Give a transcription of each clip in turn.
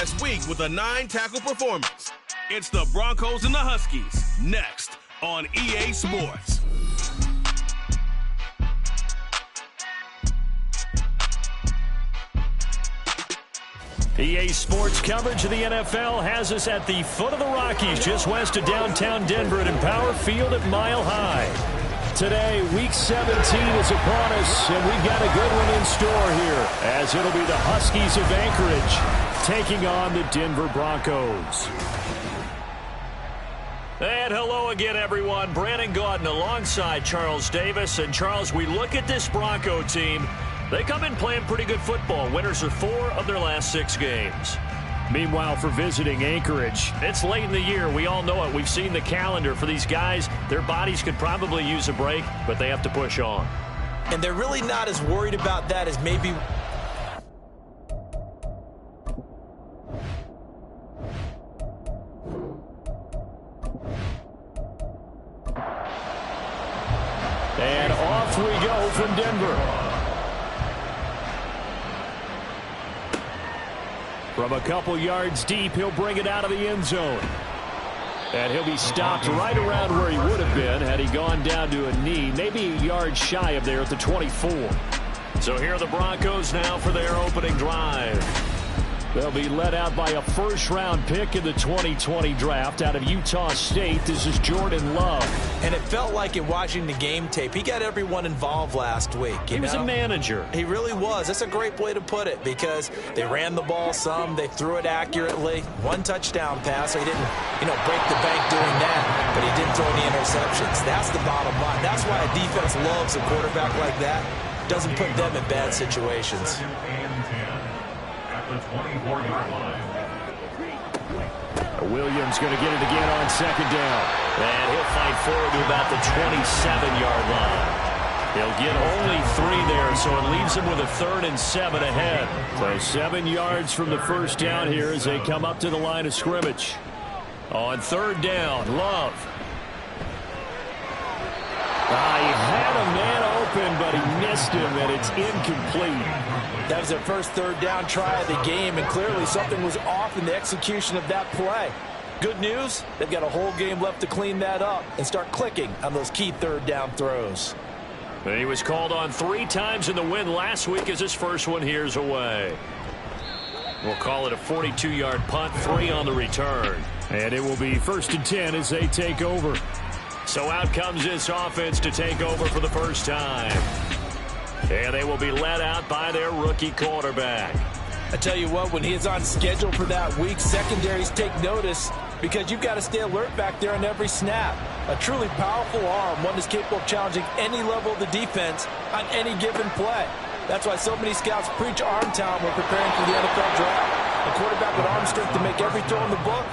last week with a 9-tackle performance. It's the Broncos and the Huskies, next on EA Sports. EA Sports coverage of the NFL has us at the foot of the Rockies, just west of downtown Denver at Empower Field at Mile High. Today, Week 17 is upon us, and we've got a good one in store here, as it'll be the Huskies of Anchorage taking on the Denver Broncos. And hello again, everyone. Brandon Gaudin alongside Charles Davis. And, Charles, we look at this Bronco team. They come in playing pretty good football. Winners of 4 of their last 6 games. Meanwhile, for visiting Anchorage, it's late in the year. We all know it. We've seen the calendar for these guys. Their bodies could probably use a break, but they have to push on. And they're really not as worried about that as maybe... And off we go from Denver. From a couple yards deep, he'll bring it out of the end zone. And he'll be stopped right around where he would have been had he gone down to a knee, maybe a yard shy of there at the 24. So here are the Broncos now for their opening drive. They'll be led out by a first-round pick in the 2020 draft out of Utah State. This is Jordan Love. And it felt like in watching the game tape, he got everyone involved last week. He was a manager. He really was. That's a great way to put it because they ran the ball some. They threw it accurately. 1 touchdown pass. So he didn't, break the bank doing that, but he didn't throw any interceptions. That's the bottom line. That's why a defense loves a quarterback like that. Doesn't put them in bad situations. The 24-yard line. Williams going to get it again on second down. And he'll fight forward to about the 27-yard line. He'll get only 3 there, so it leaves him with a 3rd and 7 ahead. So 7 yards from the first down here as they come up to the line of scrimmage. On 3rd down, Love. He had a man open, but he missed him, and it's incomplete. That was their first 3rd down try of the game, and clearly something was off in the execution of that play. Good news, they've got a whole game left to clean that up and start clicking on those key 3rd down throws. He was called on 3 times in the win last week as his first one here's away. We'll call it a 42-yard punt, 3 on the return. And it will be 1st and 10 as they take over. So out comes this offense to take over for the first time. And they will be led out by their rookie quarterback. I tell you what, when he is on schedule for that week, secondaries take notice because you've got to stay alert back there on every snap. A truly powerful arm, one that's capable of challenging any level of the defense on any given play. That's why so many scouts preach arm talent when preparing for the NFL draft. A quarterback with arm strength to make every throw in the book,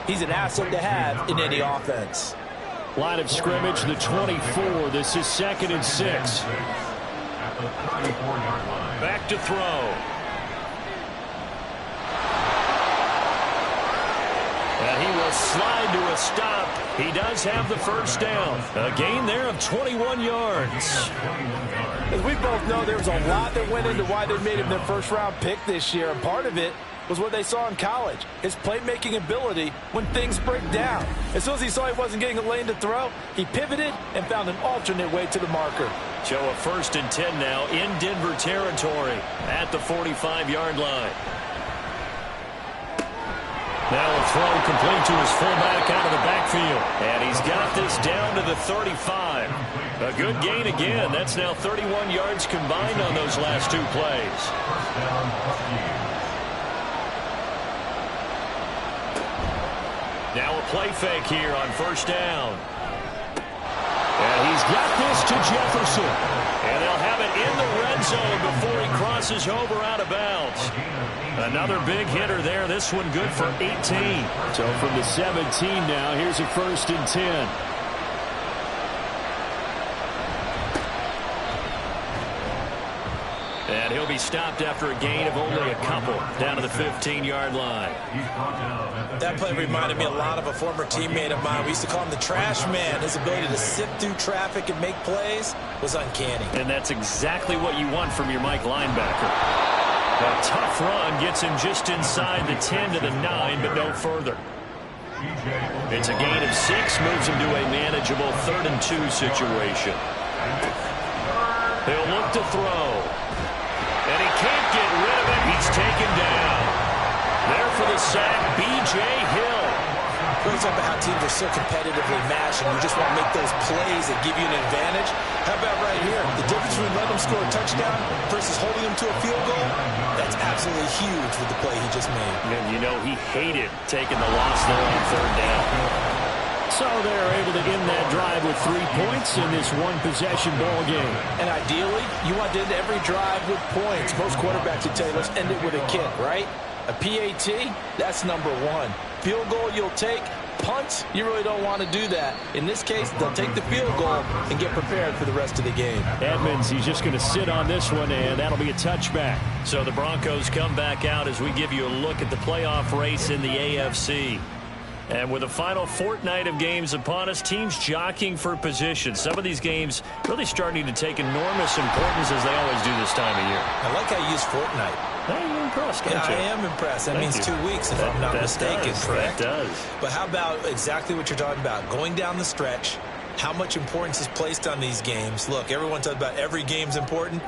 he's an asset to have in any offense. Line of scrimmage, the 24. This is 2nd and 6. Back to throw. And he will slide to a stop. He does have the first down. A gain there of 21 yards. As we both know, there was a lot that went into why they made him their first-round pick this year. And part of it was what they saw in college, his playmaking ability when things break down. As soon as he saw he wasn't getting a lane to throw, he pivoted and found an alternate way to the marker. So a 1st and 10 now in Denver territory at the 45-yard line. Now a throw complete to his fullback out of the backfield. And he's got this down to the 35. A good gain again. That's now 31 yards combined on those last 2 plays. Now a play fake here on 1st down. And he's got this to Jefferson. And they'll have it in the red zone before he crosses over out of bounds. Another big hitter there. This one good for 18. So from the 17 now, here's a 1st and 10. And he'll be stopped after a gain of only a couple down to the 15-yard line. That play reminded me a lot of a former teammate of mine. We used to call him the trash man. His ability to sift through traffic and make plays was uncanny. And that's exactly what you want from your Mike linebacker. A tough run gets him just inside the 10 to the 9, but no further. It's a gain of 6, moves him to a manageable 3rd and 2 situation. He'll look to throw. And he can't get rid of it. He's taken down. There for the sack, B.J. Hill. Brings up how teams are so competitively matched, and you just want to make those plays that give you an advantage. How about right here? The difference between letting them score a touchdown versus holding them to a field goal, that's absolutely huge with the play he just made. And you know he hated taking the loss there on 3rd down. So they're able to end that drive with 3 points in this one-possession ball game. And ideally, you want to end every drive with points. Most quarterbacks would tell you, let's end it with a kick, right? A PAT, that's number 1. Field goal you'll take. Punts, you really don't want to do that. In this case, they'll take the field goal and get prepared for the rest of the game. Edmonds, he's just going to sit on this one, and that'll be a touchback. So the Broncos come back out as we give you a look at the playoff race in the AFC. And with the final fortnight of games upon us, teams jockeying for position. Some of these games really starting to take enormous importance as they always do this time of year. I like how you use fortnight. Hey, you're impressed, don't you? I am impressed. That means 2 weeks, if I'm not mistaken, correct? That does. But how about exactly what you're talking about? Going down the stretch, how much importance is placed on these games? Look, everyone talks about every game's important.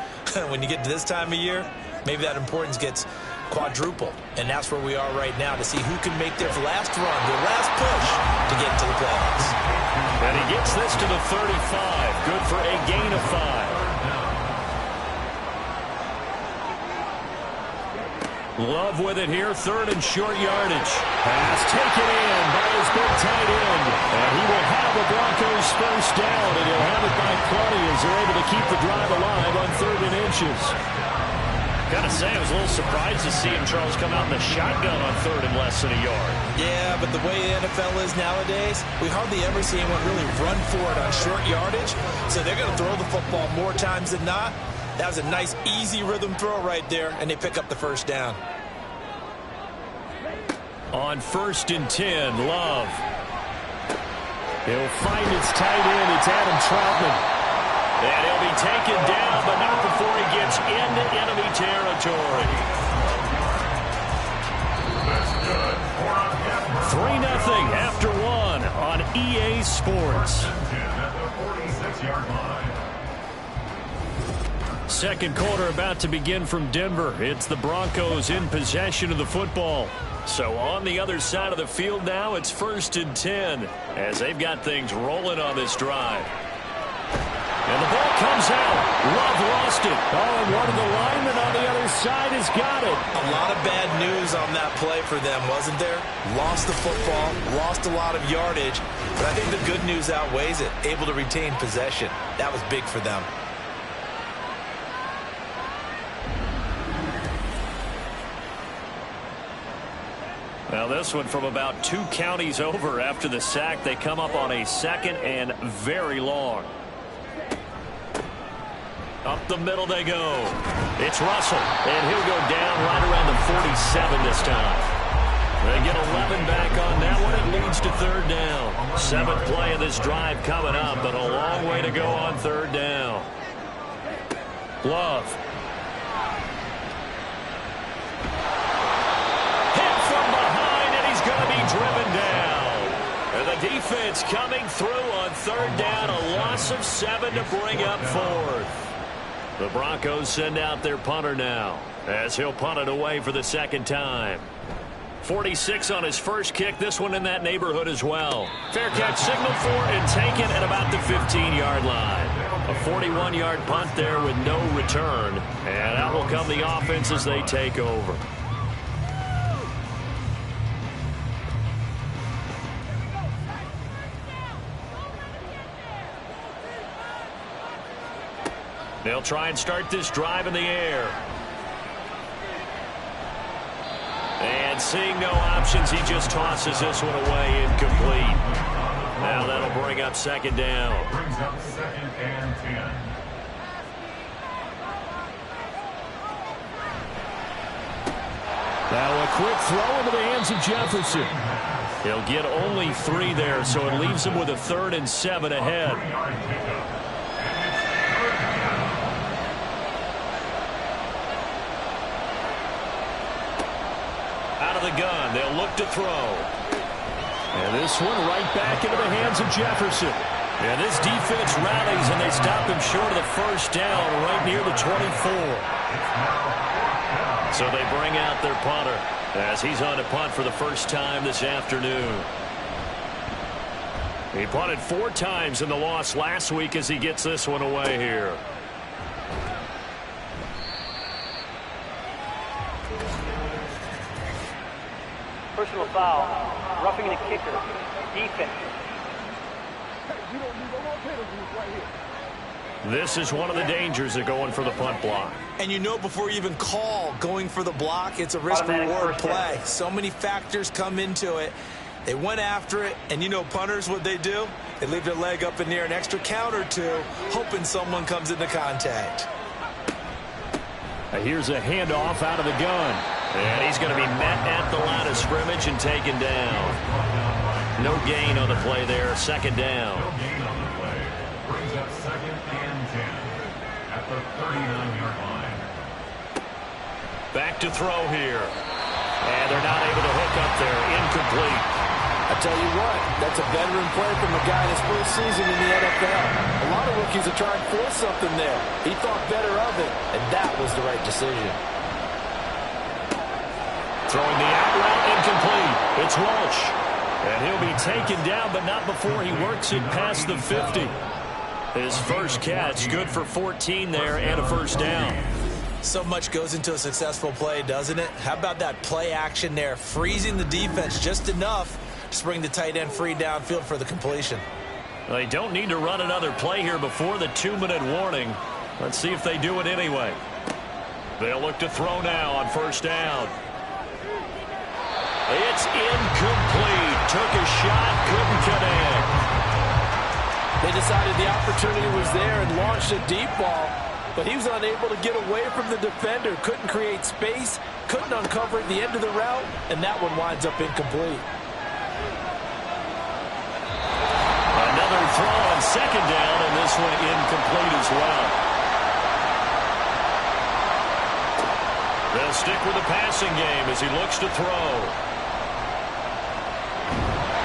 When you get to this time of year, maybe that importance gets quadruple. And that's where we are right now to see who can make their last run, their last push to get into the playoffs. And he gets this to the 35. Good for a gain of 5. Love with it here, 3rd and short yardage. Pass taken in by his big tight end. And he will have the Broncos first down, and he'll have it by plenty as they're able to keep the drive alive on 3rd and inches. Gotta say, I was a little surprised to see him, Charles, come out in the shotgun on 3rd and less than a yard. Yeah, but the way the NFL is nowadays, we hardly ever see anyone really run for it on short yardage. So they're going to throw the football more times than not. That was a nice, easy rhythm throw right there, and they pick up the first down. On 1st and 10, Love. He'll find his tight end. It's Adam Troutman. And he'll be taken down, but not before he gets into enemy territory. 3-0 after 1 on EA Sports. Second quarter about to begin from Denver. It's the Broncos in possession of the football. So on the other side of the field now, it's 1st and 10 as they've got things rolling on this drive. And the ball comes out. Love lost it. Oh, and one of the linemen on the other side has got it. A lot of bad news on that play for them, wasn't there? Lost the football, lost a lot of yardage, but I think the good news outweighs it. Able to retain possession. That was big for them. Now this one from about 2 counties over after the sack. They come up on a 2nd and very long. Up the middle they go. It's Russell, and he'll go down right around the 47 this time. They get 11 back on that one. It leads to 3rd down. 7th play of this drive coming up, but a long way to go on 3rd down. Love. Hit from behind, and he's going to be driven down. And the defense coming through on 3rd down. A loss of 7 to bring up 4th. The Broncos send out their punter now as he'll punt it away for the 2nd time. 46 on his first kick. This one in that neighborhood as well. Fair catch signaled for and taken at about the 15-yard line. A 41-yard punt there with no return. And out will come the offense as they take over. They'll try and start this drive in the air. And seeing no options, he just tosses this one away incomplete. Now that'll bring up 2nd down. Brings up 2nd and 10. Now a quick throw into the hands of Jefferson. He'll get only 3 there, so it leaves him with a 3rd and 7 ahead. the gun. They'll look to throw. And this one right back into the hands of Jefferson. And this defense rallies, and they stop him short of the first down right near the 24. So they bring out their punter as he's on to punt for the first time this afternoon. He punted 4 times in the loss last week as he gets this one away here. Personal foul, roughing the kicker, defense. This is one of the dangers of going for the punt block. And you know before you even call going for the block, it's a risk-reward play. So many factors come into it. They went after it, and you know punters, what they do? They leave their leg up in the air an extra count or two, hoping someone comes into contact. Here's a handoff out of the gun. And he's going to be met at the line of scrimmage and taken down. No gain on the play there. Second down. No gain on the play. Brings up 2nd and 10 at the 39-yard line. Back to throw here. And they're not able to hook up there. Incomplete. I tell you what, that's a veteran play from a guy in his first season in the NFL. A lot of rookies are trying to force something there. He thought better of it, and that was the right decision. Throwing the out route, incomplete. It's Walsh. And he'll be taken down, but not before he works it past the 50. His first catch, good for 14 there and a first down. So much goes into a successful play, doesn't it? How about that play action there, freezing the defense just enough to bring the tight end free downfield for the completion. They don't need to run another play here before the 2-minute warning. Let's see if they do it anyway. They'll look to throw now on first down. It's incomplete. Took a shot, couldn't connect. They decided the opportunity was there and launched a deep ball, but he was unable to get away from the defender. Couldn't create space, couldn't uncover at the end of the route, and that one winds up incomplete. Another throw on second down, and this one incomplete as well. They'll stick with the passing game as he looks to throw.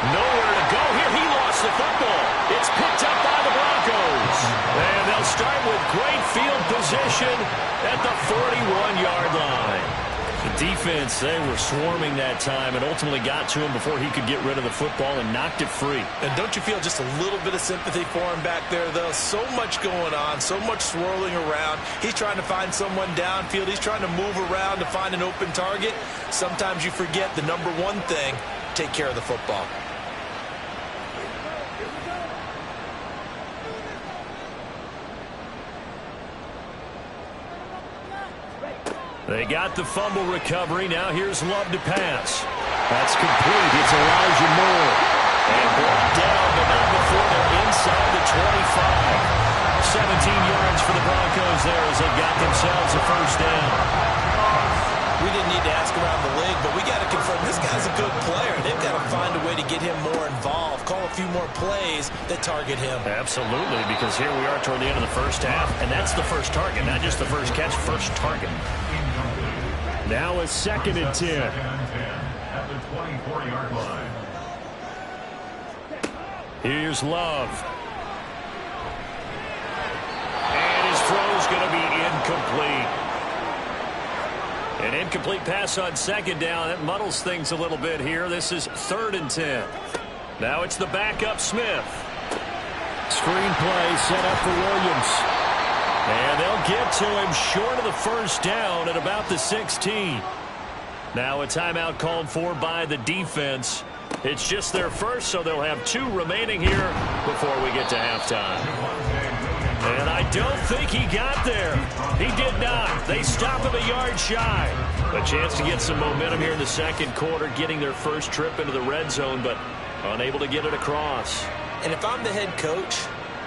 Nowhere to go here. He lost the football. It's picked up by the Broncos. And they'll start with great field position at the 41-yard line. The defense, they were swarming that time and ultimately got to him before he could get rid of the football and knocked it free. And don't you feel just a little bit of sympathy for him back there, though? So much going on, so much swirling around. He's trying to find someone downfield. He's trying to move around to find an open target. Sometimes you forget the number one thing, take care of the football. They got the fumble recovery. Now here's Love to pass. That's complete. It's Elijah Moore. And brought down, but not before they're inside the 25. 17 yards for the Broncos there as they got themselves a first down. We didn't need to ask around the league, but we got to confirm this guy's a good player. They've got to find a way to get him more involved, call a few more plays that target him. Absolutely, because here we are toward the end of the first half, and that's the first target, not just the first catch, first target. Now a 2nd and 10. 2nd and 10 at the 24-yard line. Here's Love. And his throw's going to be incomplete. An incomplete pass on second down. That muddles things a little bit here. This is 3rd and 10. Now it's the backup Smith. Screen play set up for Williams. And they'll get to him short of the first down at about the 16. Now a timeout called for by the defense. It's just their first, so they'll have 2 remaining here before we get to halftime. And I don't think he got there. He did not. They stop him a yard shy. A chance to get some momentum here in the second quarter, getting their first trip into the red zone, but unable to get it across. And if I'm the head coach,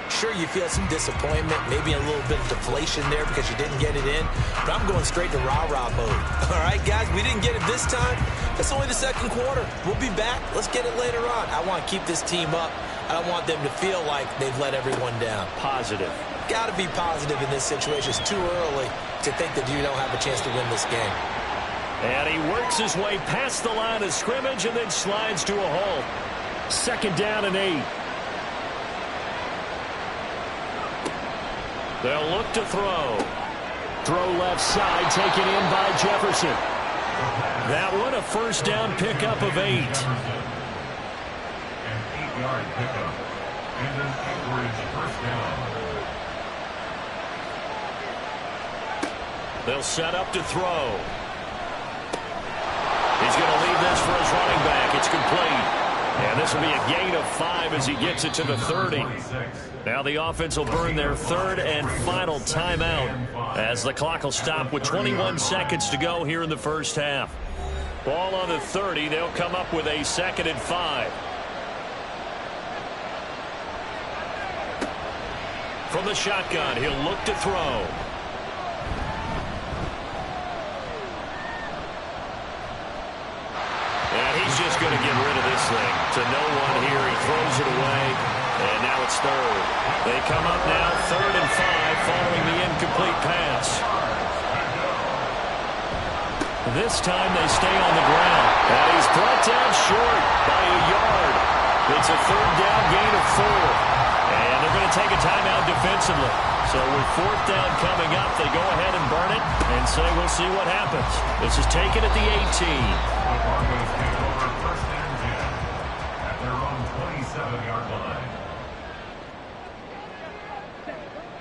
sure, you feel some disappointment, maybe a little bit of deflation there because you didn't get it in, but I'm going straight to rah-rah mode. All right, guys, we didn't get it this time. It's only the second quarter. We'll be back. Let's get it later on. I want to keep this team up. I don't want them to feel like they've let everyone down. Positive. Got to be positive in this situation. It's too early to think that you don't have a chance to win this game. And he works his way past the line of scrimmage and then slides to a halt. 2nd down and 8. They'll look to throw. Throw left side, taken in by Jefferson. That one a 1st down pickup of 8. An 8-yard pickup. And an Anchorage 1st down. They'll set up to throw. He's going to leave this for his running back. It's complete. And this will be a gain of 5 as he gets it to the 30. Now the offense will burn their 3rd and final timeout as the clock will stop with 21 seconds to go here in the 1st half. Ball on the 30. They'll come up with a 2nd and 5. From the shotgun, he'll look to throw. And he's just going to get rid of this thing. To no one here. He throws it away. And now it's 3rd. They come up now 3rd and 5 following the incomplete pass. This time they stay on the ground. And he's brought down short by a yard. It's a 3rd down gain of 4. And they're going to take a timeout defensively. So with 4th down coming up, they go ahead and burn it and say we'll see what happens. This is taken at the 18. The Broncos take over 1st and 10 at their own 27-yard line.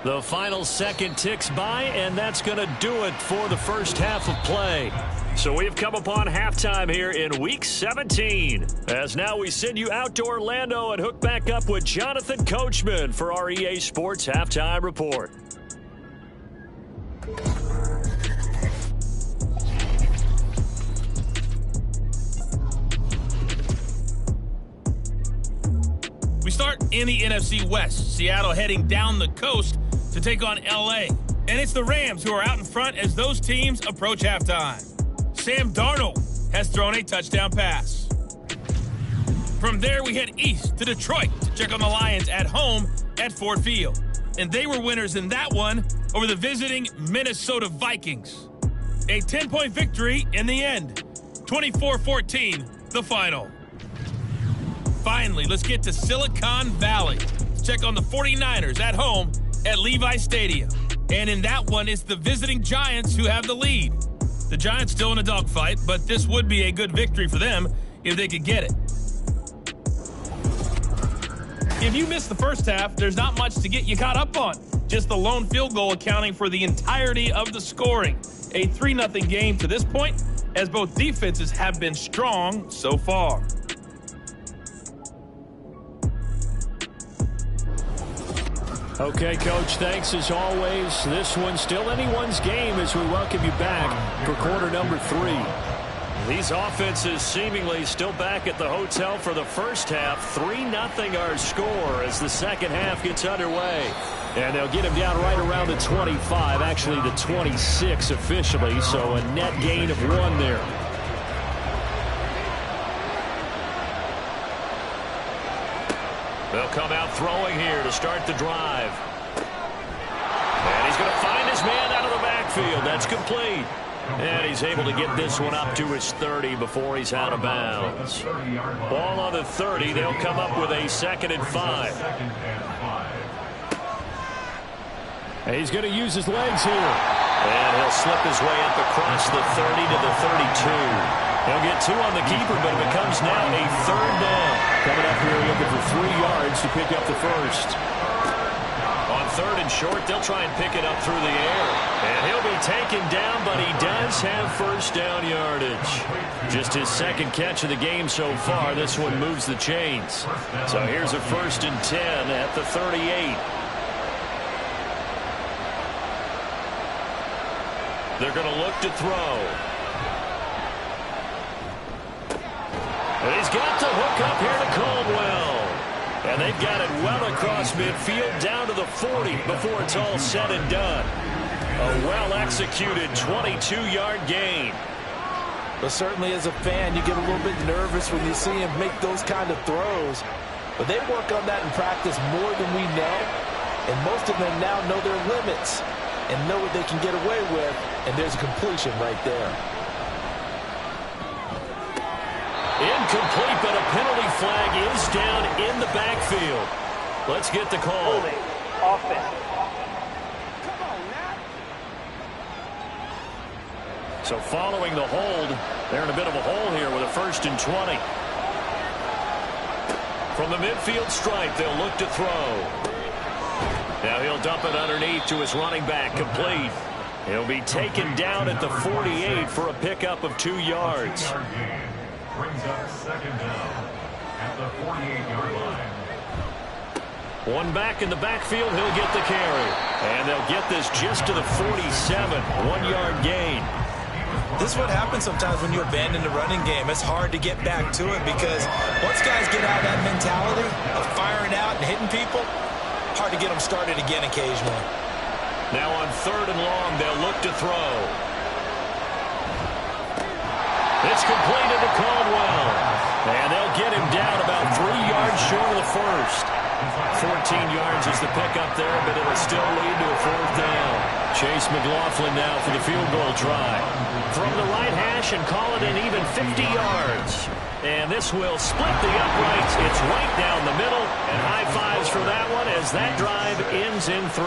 The final second ticks by, and that's going to do it for the 1st half of play. So we've come upon halftime here in Week 17. As now we send you out to Orlando and hook back up with Jonathan Coachman for our EA Sports Halftime Report. We start in the NFC West. Seattle heading down the coast to take on L.A. And it's the Rams who are out in front as those teams approach halftime. Sam Darnold has thrown a touchdown pass. From there, we head east to Detroit to check on the Lions at home at Ford Field. And they were winners in that one over the visiting Minnesota Vikings. A 10-point victory in the end. 24-14, the final. Finally, let's get to Silicon Valley to check on the 49ers at home at Levi Stadium. And in that one, it's the visiting Giants who have the lead. The Giants still in a dogfight, but this would be a good victory for them if they could get it. If you missed the 1st half, there's not much to get you caught up on. Just the lone field goal accounting for the entirety of the scoring. A 3-0 game to this point, as both defenses have been strong so far. Okay, Coach, thanks as always. This one's still anyone's game as we welcome you back for quarter number 3. These offenses seemingly still back at the hotel for the 1st half. 3-0 our score as the 2nd half gets underway. And they'll get him down right around the 25, actually the 26 officially, so a net gain of 1 there. They'll come out throwing here to start the drive. And he's going to find his man out of the backfield. That's complete. And he's able to get this one up to his 30 before he's out of bounds. Ball on the 30. They'll come up with a 2nd and 5. And he's going to use his legs here. And he'll slip his way up across the 30 to the 32. He'll get 2 on the keeper, but it becomes now a 3rd down. Coming up here looking for 3 yards to pick up the 1st. On 3rd and short, they'll try and pick it up through the air. And he'll be taken down, but he does have 1st down yardage. Just his 2nd catch of the game so far. This one moves the chains. So here's a 1st and 10 at the 38. They're going to look to throw. And he's got the hook up here to Caldwell. And they've got it well across midfield down to the 40 before it's all said and done. A well-executed 22-yard gain. But certainly as a fan, you get a little bit nervous when you see him make those kind of throws. But they work on that in practice more than we know. And most of them now know their limits and know what they can get away with. And there's a completion right there. Incomplete, but a penalty flag is down in the backfield. Let's get the call. Holding. Offense. So following the hold, they're in a bit of a hole here with a 1st and 20. From the midfield stripe, they'll look to throw. Now he'll dump it underneath to his running back, complete. He'll be taken down at the 48 for a pickup of 2 yards. Brings up 2nd down at the 48-yard line. One back in the backfield, he'll get the carry. And they'll get this just to the 47, 1-yard gain. This is what happens sometimes when you abandon the running game. It's hard to get back to it because once guys get out of that mentality of firing out and hitting people, hard to get them started again occasionally. Now on 3rd and long, they'll look to throw. It's completed to Caldwell. And they'll get him down about 3 yards short of the first. 14 yards is the pickup there, but it'll still lead to a 4th down. Chase McLaughlin now for the field goal try. From the right hash and call it an even 50 yards. And this will split the uprights. It's right down the middle. And high fives for that one as that drive ends in 3.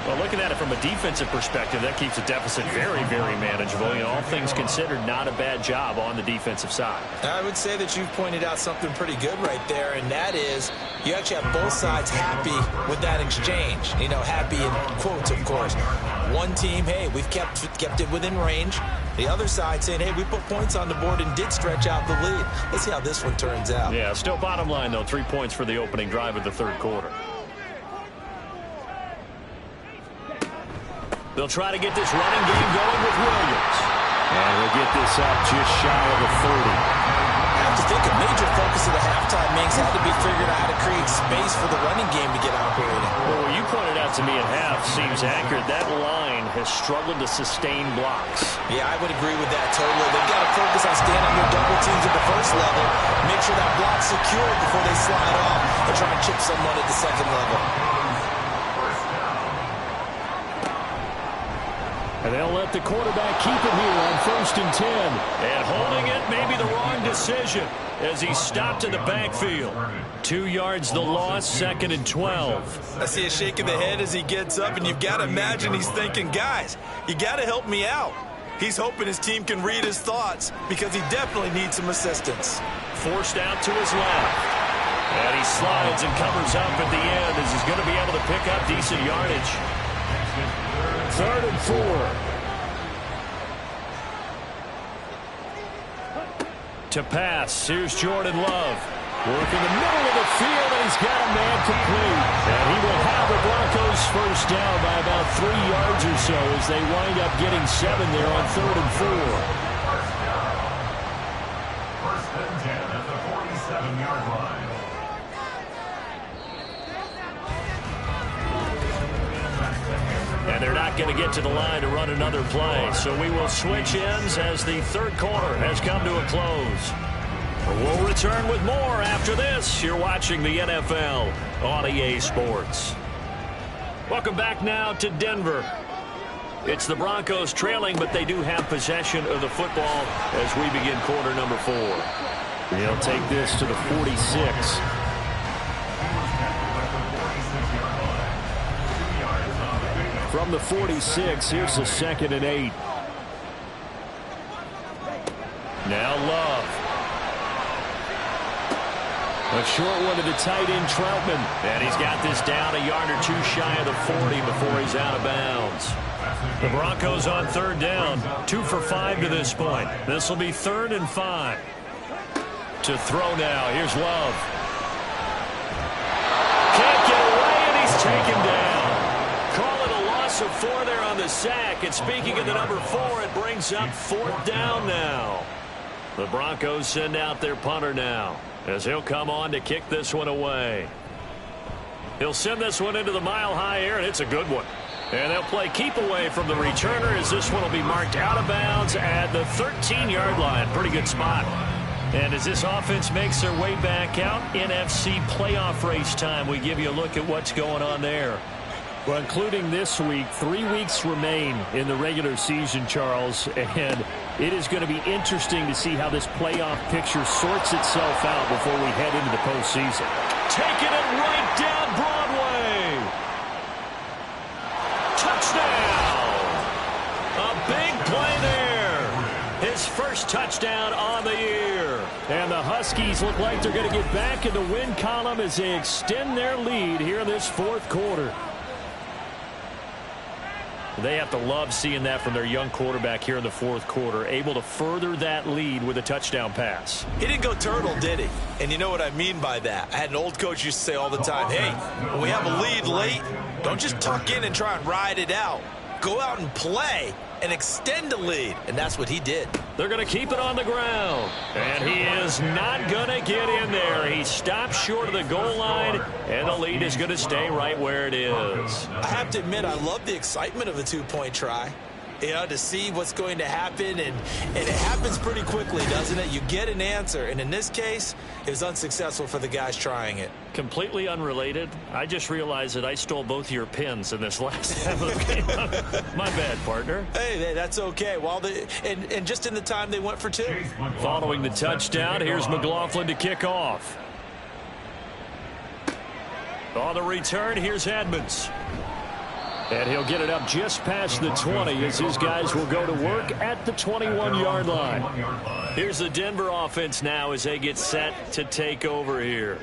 Well, looking at it from a defensive perspective, that keeps the deficit very, very manageable. You know, all things considered, not a bad job on the defensive side. I would say that you've pointed out something pretty good right there, and that is you actually have both sides happy with that exchange. You know, happy in quotes, of course. One team, hey, we've kept it within range. The other side saying, hey, we put points on the board and did stretch out the lead. Let's see how this one turns out. Yeah, still bottom line, though, 3 points for the opening drive of the 3rd quarter. They'll try to get this running game going with Williams. And we'll get this up just shy of a 30. I have to think a major focus of the halftime makes had to be figuring out how to create space for the running game to get operating. Well, what you pointed out to me at half seems accurate. That line has struggled to sustain blocks. Yeah, I would agree with that totally. They've got to focus on staying under double teams at the first level, make sure that block's secured before they slide off and try and chip someone at the 2nd level. And they'll let the quarterback keep it here on 1st and 10. And holding it may be the wrong decision as he's stopped in the backfield. 2 yards the loss, 2nd and 12. I see a shake of the head as he gets up, and you've got to imagine he's thinking, guys, you got to help me out. He's hoping his team can read his thoughts because he definitely needs some assistance. Forced out to his left. And he slides and covers up at the end as he's going to be able to pick up decent yardage. 3rd and 4. To pass, here's Jordan Love. Work in the middle of the field, and he's got a man complete. And he will have the Broncos first down by about 3 yards or so as they wind up getting 7 there on 3rd and 4. First and 10 at the 47-yard line. And they're not going to get to the line to run another play. So we will switch ends as the 3rd quarter has come to a close. We'll return with more after this. You're watching the NFL on EA Sports. Welcome back now to Denver. It's the Broncos trailing, but they do have possession of the football as we begin quarter number 4. They'll take this to the 46. From the 46, here's the 2nd and 8. Now Love. A short one to the tight end, Troutman. And he's got this down a yard or 2 shy of the 40 before he's out of bounds. The Broncos on 3rd down. 2 for 5 to this point. This will be 3rd and 5. To throw now. Here's Love. Can't get away, and he's taken down. Call it a loss of 4 there on the sack. And speaking of the number 4, it brings up 4th down now. The Broncos send out their punter now, as he'll come on to kick this one away. He'll send this one into the mile-high air, and it's a good one. And they'll play keep away from the returner as this one will be marked out of bounds at the 13-yard line. Pretty good spot. And as this offense makes their way back out, NFC playoff race time, we give you a look at what's going on there. Well, including this week, 3 weeks remain in the regular season, Charles, and It is going to be interesting to see how this playoff picture sorts itself out before we head into the postseason. Taking it right down Broadway. Touchdown. A big play there. His first touchdown on the year. And the Huskies look like they're going to get back in the win column as they extend their lead here in this fourth quarter. They have to love seeing that from their young quarterback here in the fourth quarter, able to further that lead with a touchdown pass. He didn't go turtle, did he? And you know what I mean by that. I had an old coach used to say all the time, hey, when we have a lead late, don't just tuck in and try and ride it out. Go out and play and extend the lead. And that's what he did. They're going to keep it on the ground. And he is not going to get in there. He stops short of the goal line, and the lead is going to stay right where it is. I have to admit, I love the excitement of a two-point try. You know, to see what's going to happen, and it happens pretty quickly, doesn't it? You get an answer, and in this case, it was unsuccessful for the guys trying it. Completely unrelated. I just realized that I stole both of your pins in this last half of the game. My bad, partner. Hey, that's okay. Well, and just in the time they went for two. Following the touchdown, here's McLaughlin to kick off. On the return, here's Edmonds. And he'll get it up just past the 20 as his guys will go to work at the 21-yard line. Here's the Denver offense now as they get set to take over here.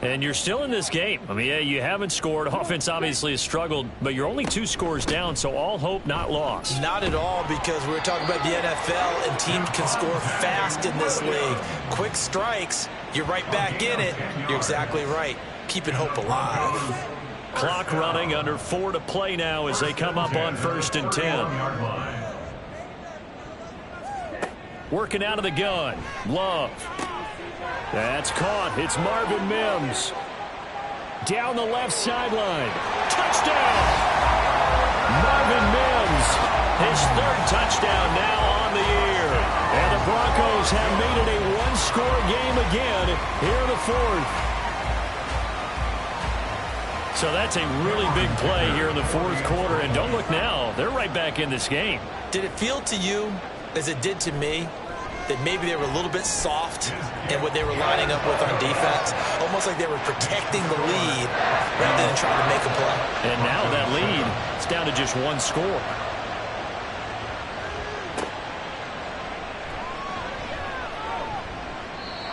And you're still in this game. I mean, yeah, you haven't scored. Offense obviously has struggled, but you're only 2 scores down, so all hope not lost. Not at all, because we were talking about the NFL, and teams can score fast in this league. Quick strikes, you're right back in it. You're exactly right. Keeping hope alive. Clock running, under 4 to play now as they come up on 1st and 10. Working out of the gun. Love. That's caught. It's Marvin Mims. Down the left sideline. Touchdown! Marvin Mims. His 3rd touchdown now on the year. And the Broncos have made it a 1-score game again here in the 4th. So that's a really big play here in the 4th quarter. And don't look now. They're right back in this game. Did it feel to you, as it did to me, that maybe they were a little bit soft in what they were lining up with on defense? Almost like they were protecting the lead rather than trying to make a play. And now that lead is down to just 1 score.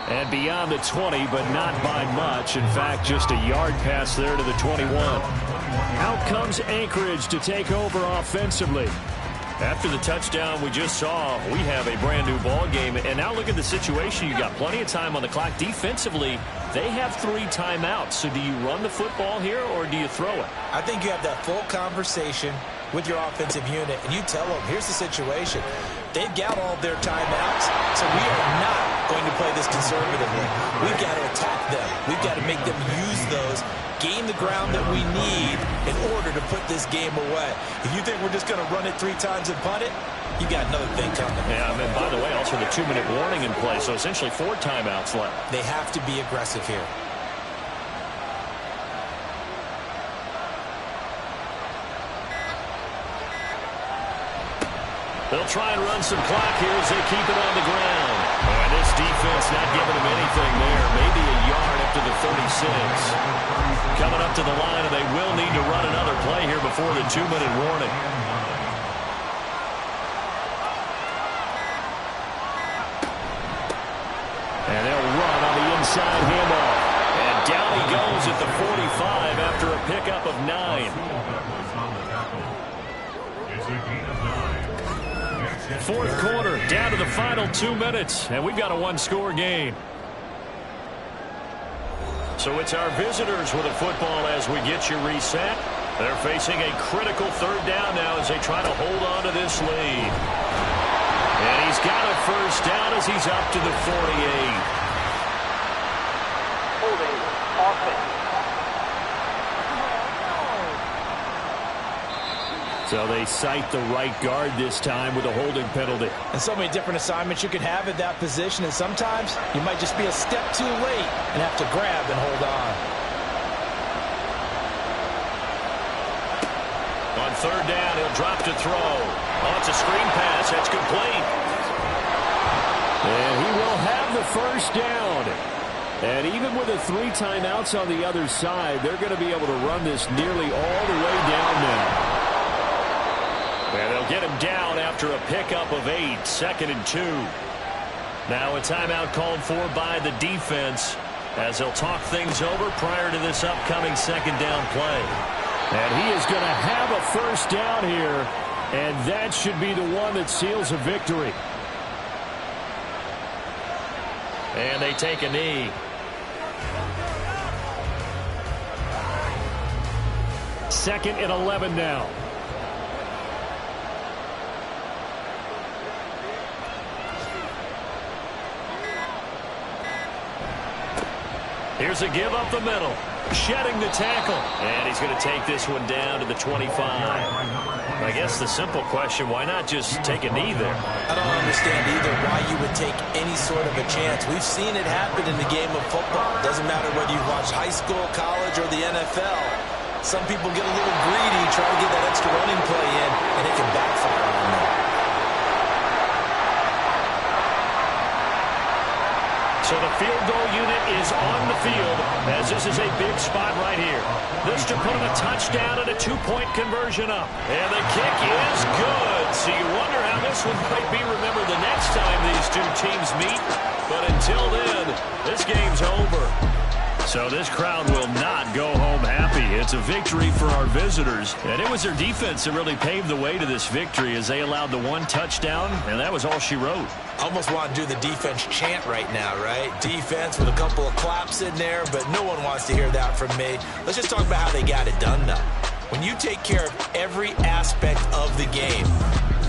And beyond the 20, but not by much. In fact, just a yard pass there to the 21. Out comes Anchorage to take over offensively. After the touchdown we just saw, we have a brand new ball game. And now look at the situation. You got plenty of time on the clock. Defensively, they have 3 timeouts. So do you run the football here or do you throw it? I think you have that full conversation with your offensive unit, and you tell them, here's the situation. They've got all their timeouts, so we are not going to play this conservatively. We've got to attack them. We've got to make them use those, gain the ground that we need in order to put this game away. If you think we're just going to run it 3 times and punt it, you got another thing coming. Yeah, and by the way, also the 2-minute warning in play, so essentially 4 timeouts left. They have to be aggressive here. They'll try and run some clock here as they keep it on the ground. And this defense not giving them anything there. Maybe a yard up to the 36. Coming up to the line, and they will need to run another play here before the 2-minute warning. And they'll run on the inside handoff. And down he goes at the 45 after a pickup of 9. Fourth quarter, down to the final 2 minutes, and we've got a 1-score game. So it's our visitors with the football as we get you reset. They're facing a critical 3rd down now as they try to hold on to this lead. And he's got a 1st down as he's up to the 48. Holding offense. So they cite the right guard this time with a holding penalty. And so many different assignments you can have at that position, and sometimes you might just be a step too late and have to grab and hold on. On 3rd down, he'll drop to throw. Oh, it's a screen pass. That's complete. And he will have the first down. And even with the 3 timeouts on the other side, they're going to be able to run this nearly all the way down now. And they'll get him down after a pickup of 8, 2nd and 2. Now a timeout called for by the defense as they'll talk things over prior to this upcoming second down play. And he is going to have a first down here, and that should be the one that seals a victory. And they take a knee. Second and 11 now. Here's a give up the middle. Shedding the tackle. And he's going to take this one down to the 25. I guess the simple question, why not just take a knee there? I don't understand either why you would take any sort of a chance. We've seen it happen in the game of football. Doesn't matter whether you watch high school, college, or the NFL. Some people get a little greedy, try to get that extra running play in, and it can backfire on them. So the field goal unit is on the field as this is a big spot right here. This to put him a touchdown and a 2-point conversion up. And the kick is good. So you wonder how this one might be remembered the next time these two teams meet. But until then, this game's over. So this crowd will not go home happy. It's a victory for our visitors. And it was their defense that really paved the way to this victory as they allowed the 1 touchdown, and that was all she wrote. Almost want to do the defense chant right now, right? Defense with a couple of claps in there, but no one wants to hear that from me. Let's just talk about how they got it done, though. When you take care of every aspect of the game,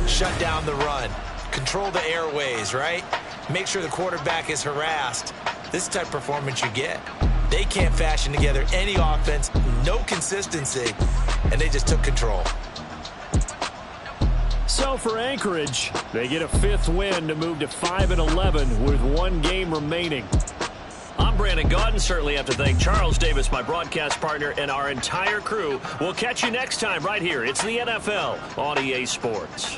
shut down the run, control the airways, right? Make sure the quarterback is harassed. This is the type of performance you get. They can't fashion together any offense, no consistency, and they just took control. So for Anchorage, they get a 5th win to move to 5-11 with 1 game remaining. I'm Brandon Gaudin. Certainly have to thank Charles Davis, my broadcast partner, and our entire crew. We'll catch you next time right here. It's the NFL on EA Sports.